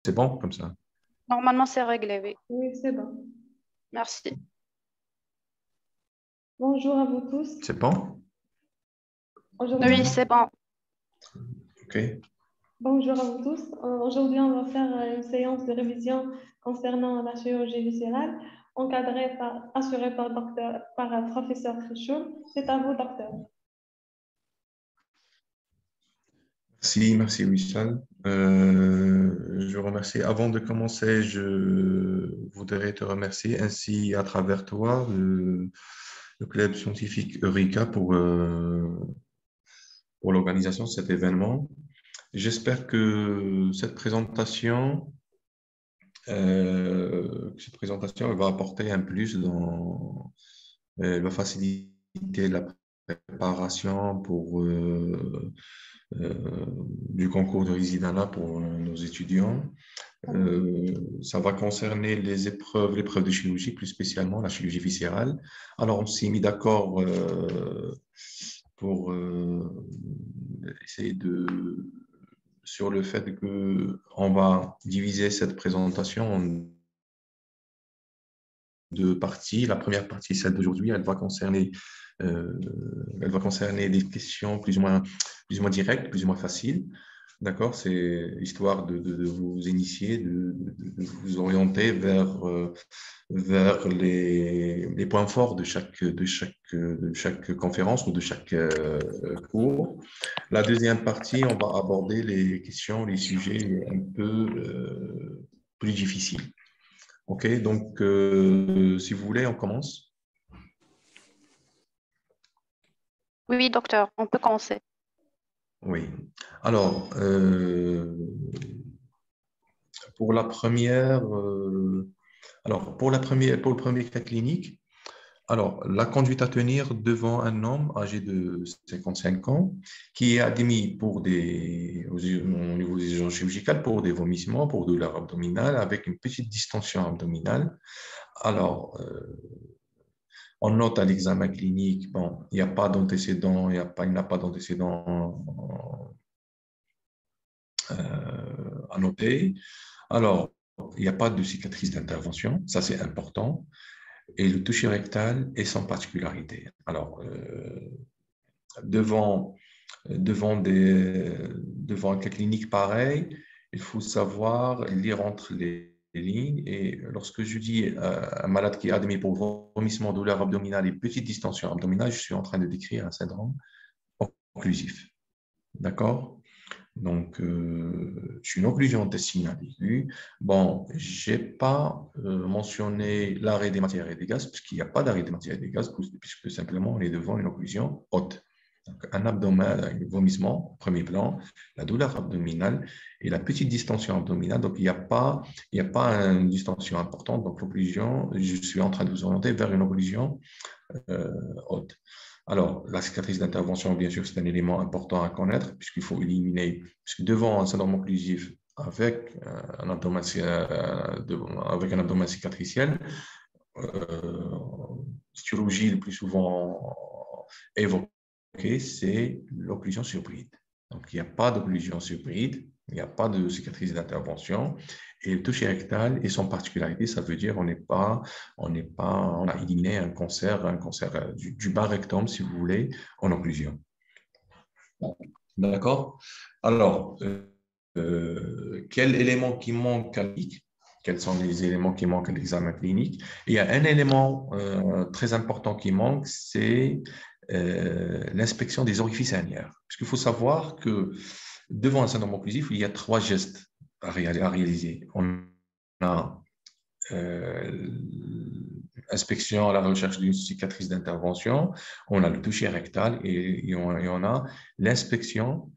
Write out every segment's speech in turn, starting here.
C'est bon comme ça? Normalement, c'est réglé, oui. Oui, c'est bon. Merci. Bonjour à vous tous. C'est bon? Aujourd'hui, Oui, c'est bon. OK. bonjour à vous tous. Aujourd'hui, on va faire une séance de révision concernant la chirurgie viscérale, assurée par professeur Krichoum. C'est à vous, docteur. Merci Wissal. Je vous remercie. Avant de commencer, je voudrais te remercier ainsi à travers toi, le club scientifique Eureka pour l'organisation de cet événement. J'espère que cette présentation elle va apporter un plus elle va faciliter la préparation du concours de résidence pour nos étudiants. Ça va concerner l'épreuve de chirurgie, plus spécialement la chirurgie viscérale. Alors, on s'est mis d'accord pour essayer sur le fait qu'on va diviser cette présentation en deux parties. La première partie, celle d'aujourd'hui, euh, elle va concerner des questions plus ou moins directes, plus ou moins faciles. D'accord? C'est histoire de vous initier, de vous orienter vers les points forts de chaque conférence ou de chaque cours. La deuxième partie, on va aborder les questions, les sujets un peu plus difficiles. OK? Donc, si vous voulez, on commence. Oui, docteur, on peut commencer. Oui. Alors, pour la première, pour le premier cas clinique, alors, la conduite à tenir devant un homme âgé de 55 ans qui est admis au niveau des urgences chirurgicales pour des vomissements, pour douleurs abdominales avec une petite distension abdominale. Alors, on note à l'examen clinique, bon, il n'y a pas d'antécédent, il n'a pas d'antécédent à noter. Alors, il n'y a pas de cicatrice d'intervention, ça c'est important. Et le toucher rectal est sans particularité. Alors, devant, devant un cas clinique pareil, il faut savoir lire entre les lignes. Et lorsque je dis un malade qui est admis pour vomissement, douleur abdominale et petite distension abdominale, je suis en train de décrire un syndrome occlusif. D'accord? Donc, je suis une occlusion intestinale aiguë. Bon, je n'ai pas mentionné l'arrêt des matières et des gaz, puisqu'il n'y a pas d'arrêt des matières et des gaz, puisque simplement on est devant une occlusion haute. Donc, un abdomen, un vomissement, premier plan, la douleur abdominale et la petite distension abdominale. Donc, il n'y a pas une distension importante. Donc, l'occlusion, je suis en train de vous orienter vers une occlusion haute. Alors, la cicatrice d'intervention, bien sûr, c'est un élément important à connaître, puisqu'il faut éliminer, puisque devant un syndrome occlusif avec un abdomen cicatriciel, chirurgie le plus souvent évoquée, c'est l'occlusion surbride. Donc, il n'y a pas d'occlusion surbride, il n'y a pas de cicatrice d'intervention. Et le toucher rectal et son particularité, ça veut dire on a éliminé un cancer du bas rectum, si vous voulez, en occlusion. D'accord? Alors, quel élément qui manque à l'éthique? Quels sont les éléments qui manquent à l'examen clinique? Il y a un élément très important qui manque, c'est l'inspection des orifices herniaires. Parce qu'il faut savoir que devant un syndrome occlusif, il y a 3 gestes à réaliser. On a inspection à la recherche d'une cicatrice d'intervention, on a le toucher rectal et on a l'inspection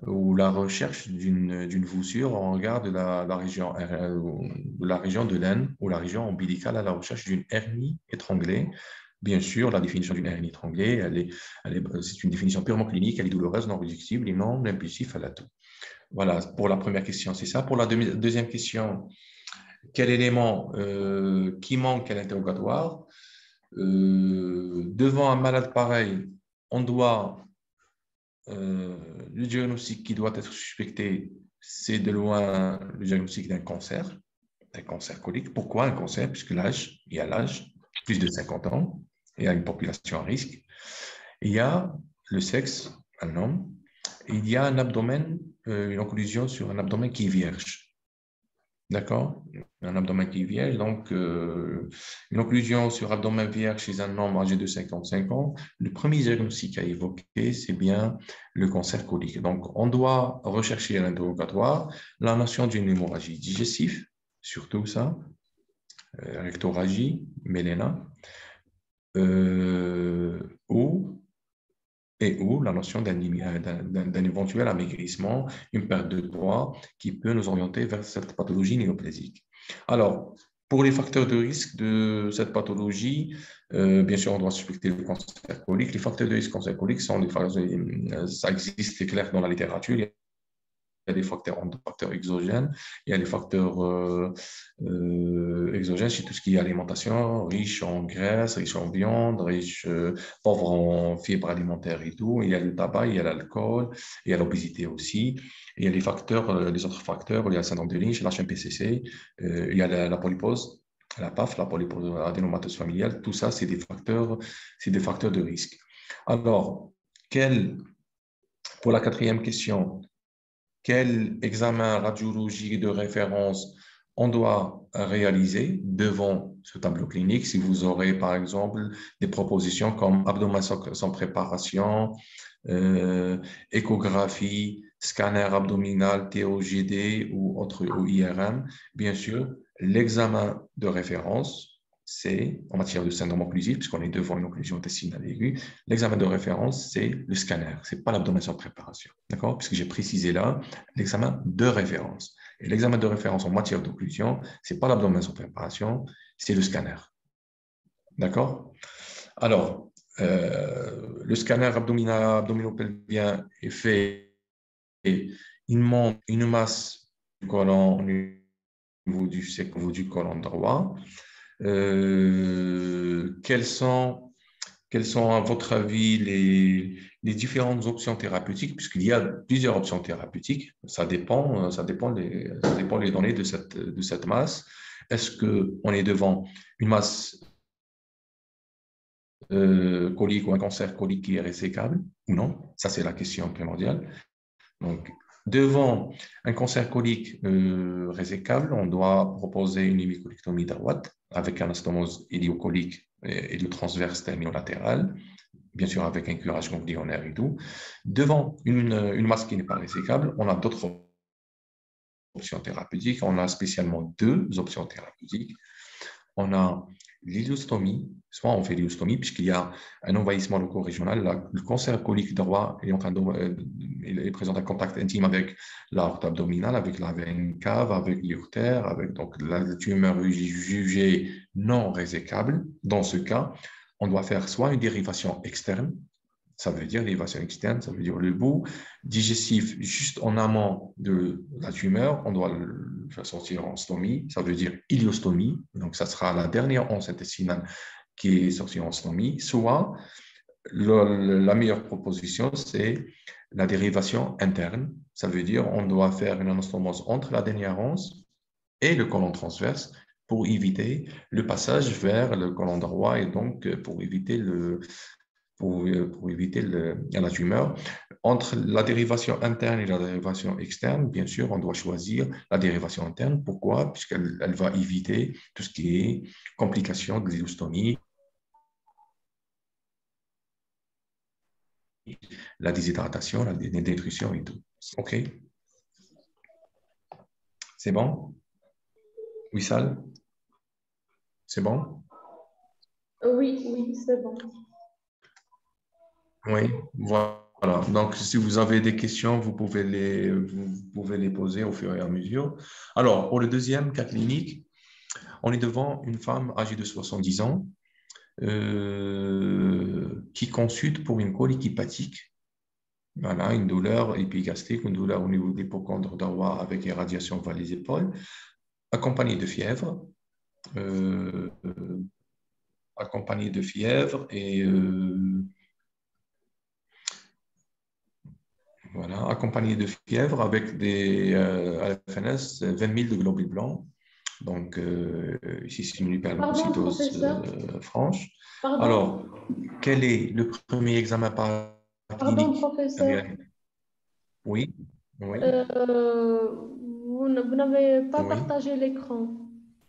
ou la recherche d'une voussure en regard de la région de l'aine ou la région ombilicale à la recherche d'une hernie étranglée. Bien sûr, la définition d'une hernie étranglée, c'est une définition purement clinique, elle est douloureuse, non réductible et non impulsive à l'atout. Voilà, pour la première question, c'est ça. Pour la deuxième question, quel élément qui manque à l'interrogatoire? Devant un malade pareil, on doit le diagnostic qui doit être suspecté c'est de loin le diagnostic d'un cancer colique. Pourquoi un cancer? Puisque l'âge, il y a l'âge, plus de 50 ans, il y a une population à risque. Il y a le sexe, un homme, et il y a un abdomen, une occlusion sur un abdomen qui est vierge. D'accord? Un abdomen qui est vierge, donc une occlusion sur abdomen vierge chez un homme âgé de 55 ans. Le premier diagnostic à évoquer, c'est bien le cancer colique. Donc, on doit rechercher à l'interrogatoire la notion d'une hémorragie digestive, surtout ça, rectorragie, méléna, ou la notion d'un éventuel amaigrissement, une perte de poids qui peut nous orienter vers cette pathologie néoplésique. Alors, pour les facteurs de risque de cette pathologie, bien sûr, on doit suspecter le cancer colique. Les facteurs de risque cancer colique sont ça existe, c'est clair dans la littérature. Il y a des facteurs exogènes, il y a des facteurs exogènes, c'est tout ce qui est alimentation, riche en graisse, riche en viande, pauvre en fibres alimentaires et tout. Il y a le tabac, il y a l'alcool, il y a l'obésité aussi. Il y a les facteurs, les autres facteurs, il y a le syndrome de Lynch, l'HMPCC, il y a la polypose, la PAF, la polypoadénomatose familiale. Tout ça, c'est des facteurs de risque. Alors, pour la quatrième question, quel examen radiologique de référence on doit réaliser devant ce tableau clinique si vous aurez, par exemple, des propositions comme abdomen sans préparation, échographie, scanner abdominal, TOGD ou autre ou IRM. Bien sûr, l'examen de référence, c'est, en matière de syndrome occlusif, puisqu'on est devant une occlusion intestinale aiguë, l'examen de référence, c'est le scanner, ce n'est pas l'abdomen sans préparation. D'accord? Puisque j'ai précisé là, l'examen de référence. Et l'examen de référence en matière d'occlusion, ce n'est pas l'abdomen sans préparation, c'est le scanner. D'accord? Alors, le scanner abdominopelvien est fait, et il montre une masse du côlon au niveau du côlon droit. Quelles sont, à votre avis, les différentes options thérapeutiques, puisqu'il y a plusieurs options thérapeutiques, ça dépend les données de cette masse. Est-ce qu'on est devant une masse colique ou un cancer colique qui est résécable ou non? Ça, c'est la question primordiale. Donc, devant un cancer colique résécable, on doit proposer une hémicolectomie droite avec anastomose héliocolique et le transverse terminolatéral, bien sûr avec un curage ganglionnaire et tout. Devant une masse qui n'est pas résécable, on a d'autres options thérapeutiques. On a spécialement deux options thérapeutiques. On a l'iliostomie, soit on fait l'iostomie puisqu'il y a un envahissement loco-régional. Le cancer colique droit est présent en contact intime avec l'aorte abdominale, avec la veine cave, avec l'urtère, avec donc la tumeur jugée non résécable. Dans ce cas, on doit faire soit une dérivation externe, ça veut dire dérivation externe, ça veut dire le bout digestif juste en amont de la tumeur, on doit le faire sortir en stomie, ça veut dire iliostomie, donc ça sera la dernière once intestinale qui est sortie en stomie, soit la meilleure proposition, c'est la dérivation interne, ça veut dire on doit faire une anastomose entre la dernière once et le côlon transverse pour éviter le passage vers le côlon droit et donc pour éviter la tumeur. Entre la dérivation interne et la dérivation externe, bien sûr, on doit choisir la dérivation interne. Pourquoi? Puisqu'elle va éviter tout ce qui est complications de l'ileostomie, la déshydratation, la dénutrition et tout. OK? C'est bon? Wissal? C'est bon? Oui, c'est bon. Oui, voilà. Donc, si vous avez des questions, vous pouvez les poser au fur et à mesure. Alors, pour le deuxième cas clinique, on est devant une femme âgée de 70 ans qui consulte pour une colique hépatique. Voilà, une douleur épigastrique, une douleur au niveau de l'hypocondre droit avec irradiation vers les épaules, accompagnée de fièvre. Et Voilà, accompagné de fièvre avec des à la FNS 20 000 de globules blancs. Donc, ici, c'est une Pardon, hyperleucocytose professeur. franche. Pardon, Alors, quel est le premier examen pardon, clinique? professeur. Oui, oui, Euh, vous n'avez pas oui. partagé l'écran.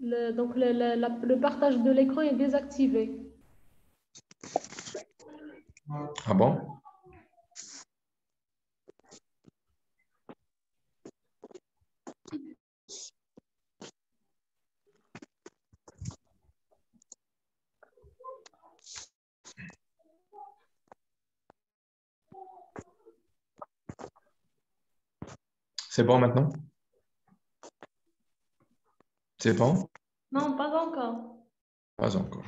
Donc, le partage de l'écran est désactivé. Ah bon? C'est bon maintenant? C'est bon? Non, pas encore. Pas encore.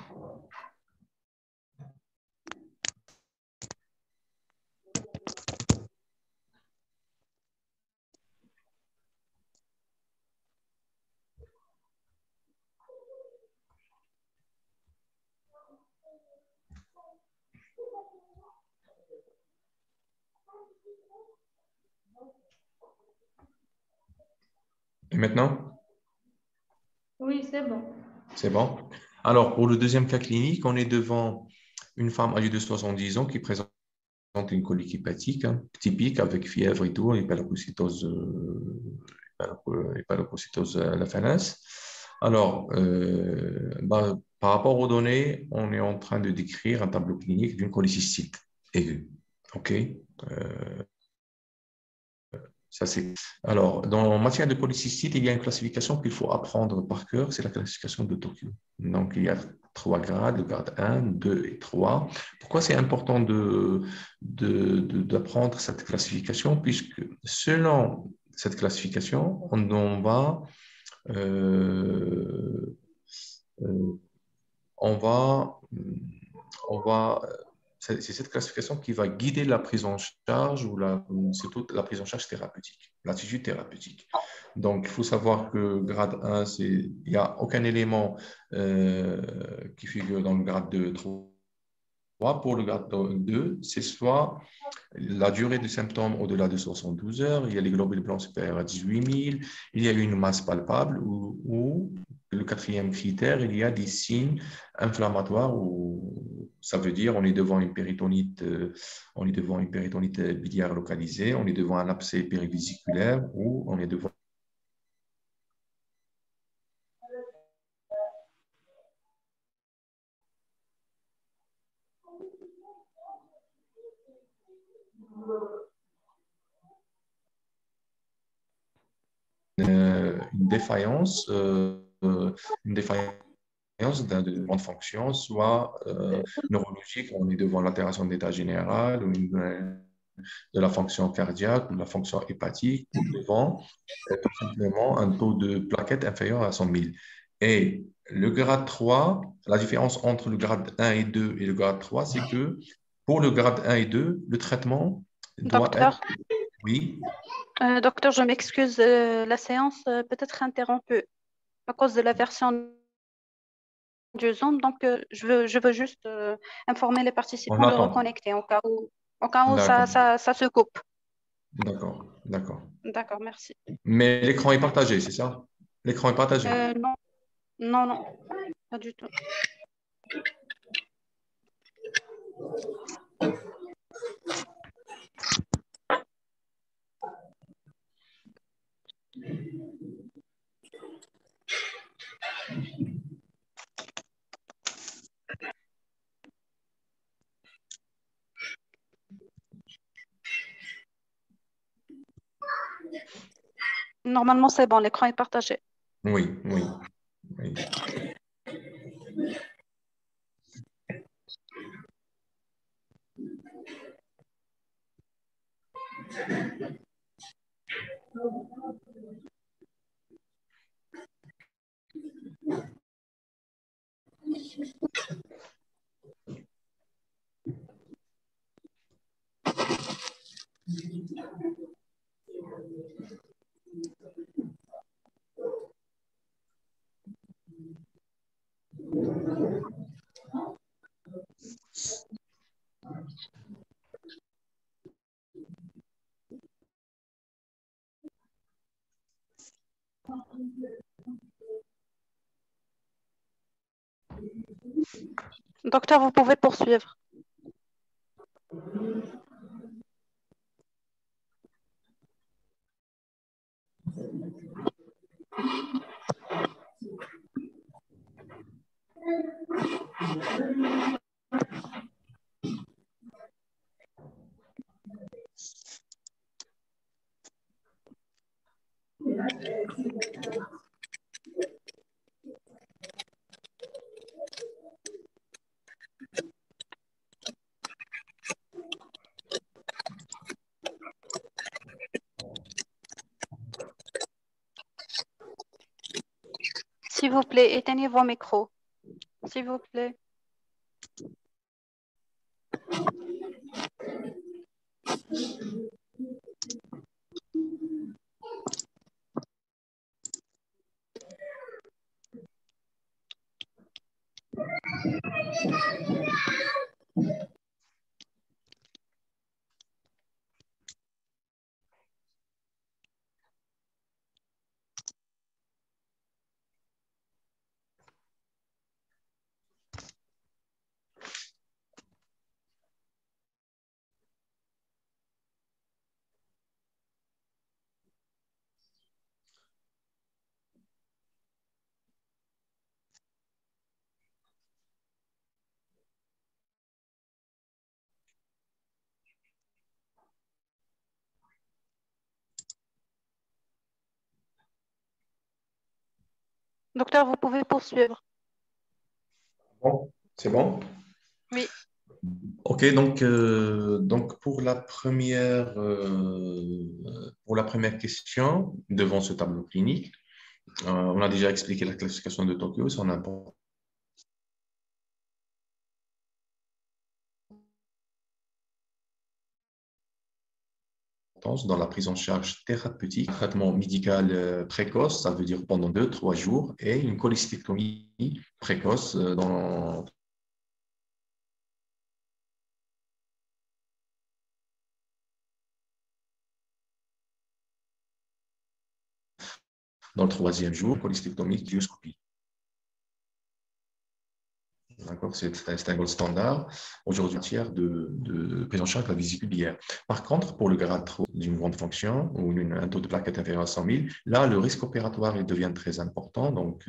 Et maintenant? Oui, c'est bon. C'est bon. Alors, pour le deuxième cas clinique, on est devant une femme âgée de 70 ans qui présente une colique hépatique typique avec fièvre et tout, hyperleucocytose à la FNS. Alors, par rapport aux données, on est en train de décrire un tableau clinique d'une cholécystite aiguë. OK? Ça, c'est... Alors, en matière de polycystite, il y a une classification qu'il faut apprendre par cœur, c'est la classification de Tokyo. Donc, il y a 3 grades, le grade 1, 2 et 3. Pourquoi c'est important d'apprendre cette classification? Puisque selon cette classification, euh, euh, on va, on va c'est cette classification qui va guider la prise en charge surtout la prise en charge thérapeutique, l'attitude thérapeutique. Donc, il faut savoir que grade 1, il n'y a aucun élément qui figure dans le grade 2, 3. Pour le grade 2, c'est soit la durée des symptômes au-delà de 72 heures, il y a les globules blancs supérieurs à 18 000, il y a une masse palpable ou le quatrième critère, il y a des signes inflammatoires où ça veut dire on est devant une péritonite, biliaire localisée, on est devant un abcès périvésiculaire ou on est devant une défaillance, une défaillance de grande fonction, soit neurologique, on est devant l'altération de l'état général, ou de la fonction cardiaque, ou de la fonction hépatique, ou devant tout simplement un taux de plaquettes inférieur à 100 000. Et le grade 3, la différence entre le grade 1 et 2 et le grade 3, c'est que pour le grade 1 et 2, le traitement doit être, Docteur, oui, docteur, je m'excuse, la séance peut être interrompue à cause de la version du Zoom. Donc, je veux juste informer les on participants de attend. reconnecter au cas où D'accord, ça se coupe. d'accord, d'accord. D'accord, merci. Mais l'écran est partagé, c'est ça? L'écran est partagé. Non, non, non, pas du tout. Normalement, c'est bon, l'écran est partagé. Oui, oui, oui. Docteur, vous pouvez poursuivre. S'il vous plaît, éteignez vos micros. S'il vous plaît. Docteur, vous pouvez poursuivre. Bon, c'est bon? Oui. Ok, donc pour la première question, devant ce tableau clinique, on a déjà expliqué la classification de Tokyo, son importance dans la prise en charge thérapeutique, traitement médical précoce, ça veut dire pendant 2, 3 jours, et une cholecystectomie précoce dans le 3e jour, cholecystectomie, myoscopie. D'accord, c'est un gold standard aujourd'hui en matière de prise en charge de la vésicule biliaire. Par contre, pour le grade 3 d'une grande fonction ou un taux de plaquettes inférieur à 100 000, là, le risque opératoire il devient très important. Donc,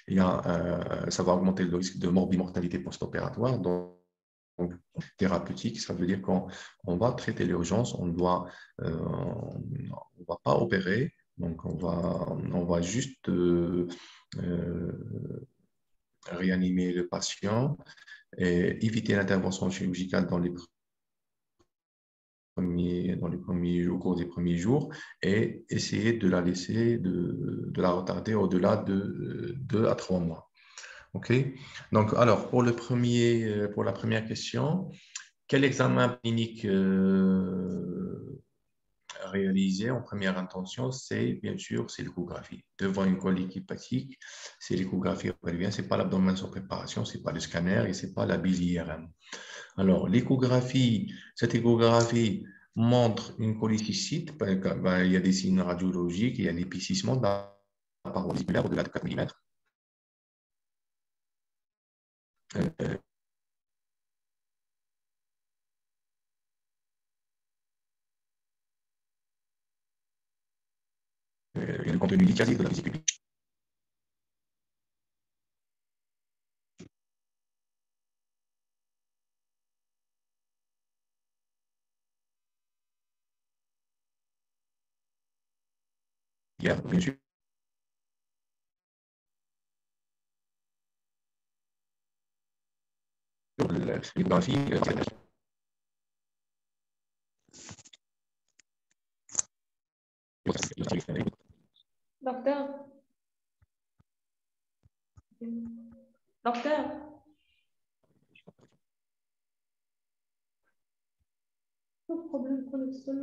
ça va augmenter le risque de morbimortalité post-opératoire. Donc, thérapeutique, ça veut dire qu'on va traiter l'urgence, on va pas opérer, donc on va juste réanimer le patient et éviter l'intervention chirurgicale au cours des premiers jours et essayer de la laisser, de la retarder au-delà de 2 à 3 mois. OK? Donc, alors, pour la première question, quel examen clinique réaliser en première intention, c'est bien sûr c'est l'échographie. Devant une colique hépatique, c'est l'échographie pelvienne, c'est pas l'abdomen sans préparation, c'est pas le scanner et c'est pas la bise-IRM. Alors l'échographie, cette échographie montre une cholécystite, il y a des signes radiologiques, il y a l'épaississement de la paroi vésiculaire au-delà de 4 mm. Il y a le contenu liquide de la vésicule. Il y a bien sûr l'échographie. Docteur, docteur, pas de problème de connexion,